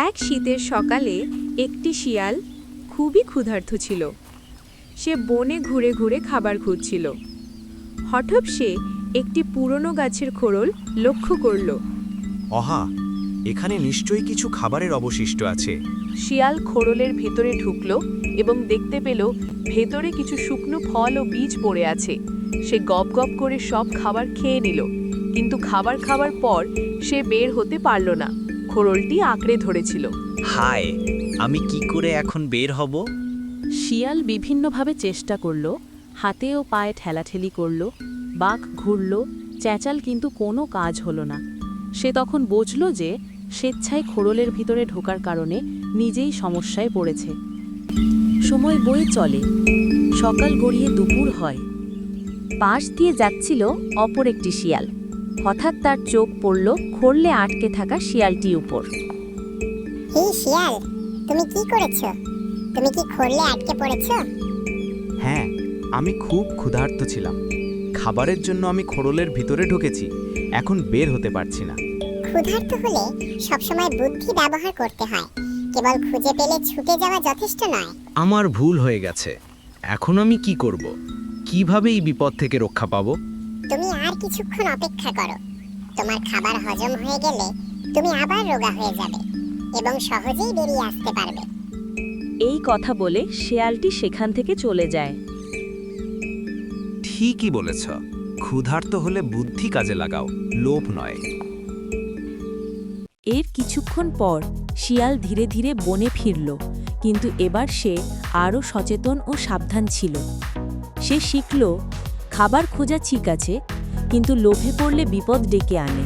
এক শীতের সকালে একটি শিয়াল খুবই ক্ষুধার্ত ছিল। সে বনে ঘুরে ঘুরে খাবার খুঁজছিল। হঠাৎ সে একটি পুরনো গাছের খোড়ল লক্ষ্য করল। অহা, এখানে নিশ্চয়ই কিছু খাবারের অবশিষ্ট আছে। শিয়াল খোড়লের ভেতরে ঢুকল এবং দেখতে পেল ভেতরে কিছু শুকনো ফল ও বীজ পড়ে আছে। সে গপ গপ করে সব খাবার খেয়ে নিল, কিন্তু খাবার খাওয়ার পর সে বের হতে পারল না। খোড়লটি আঁকড়ে ধরেছিল। হায়, আমি কি করে এখন বের হব? শিয়াল বিভিন্নভাবে চেষ্টা করল, হাতে ও পায়ে ঠেলাঠেলি করল, বাঘ ঘুরল, চেঁচাল, কিন্তু কোনো কাজ হলো না। সে তখন বুঝল যে স্বেচ্ছায় খোড়লের ভিতরে ঢোকার কারণে নিজেই সমস্যায় পড়েছে। সময় বয়ে চলে, সকাল গড়িয়ে দুপুর হয়। পাশ দিয়ে যাচ্ছিল অপর একটি শিয়াল। হঠাৎ তার চোখ পড়ল খোড়লে আটকে থাকা শিয়ালটির উপর। হে শিয়াল, তুমি কি করেছো? তুমি কি খোড়লে আটকে পড়েছো? হ্যাঁ, আমি খুব ক্ষুধার্ত ছিলাম। খাবারের জন্য আমি খোড়লের ভিতরে ঢুকেছি, এখন বের হতে পারছি না। ক্ষুধার্ত হলে সবসময় বুদ্ধি ব্যবহার করতে হয়, কেবল খুঁজে পেলে ছুটে যাওয়া যথেষ্ট নয়। আমার ভুল হয়ে গেছে। এখন আমি কি করব? কিভাবে এই বিপদ থেকে রক্ষা পাবো? তুমি আর কিছুক্ষণ অপেক্ষা করো। তোমার খাবার হজম হয়ে গেলে তুমি আবার রোগা হয়ে যাবে এবং সহজেই বেরিয়ে আসতে পারবে। এই কথা বলে শেয়ালটি সেখান থেকে চলে যায়। ঠিকই বলেছ, ক্ষুধার্ত হলে বুদ্ধি কাজে লাগাও, লোভ নয়। এর কিছুক্ষণ পর শিয়াল ধীরে ধীরে বনে ফিরল, কিন্তু এবার সে আরও সচেতন ও সাবধান ছিল। সে শিখল, খাবার খোঁজা ঠিক আছে, কিন্তু লোভে পড়লে বিপদ ডেকে আনে।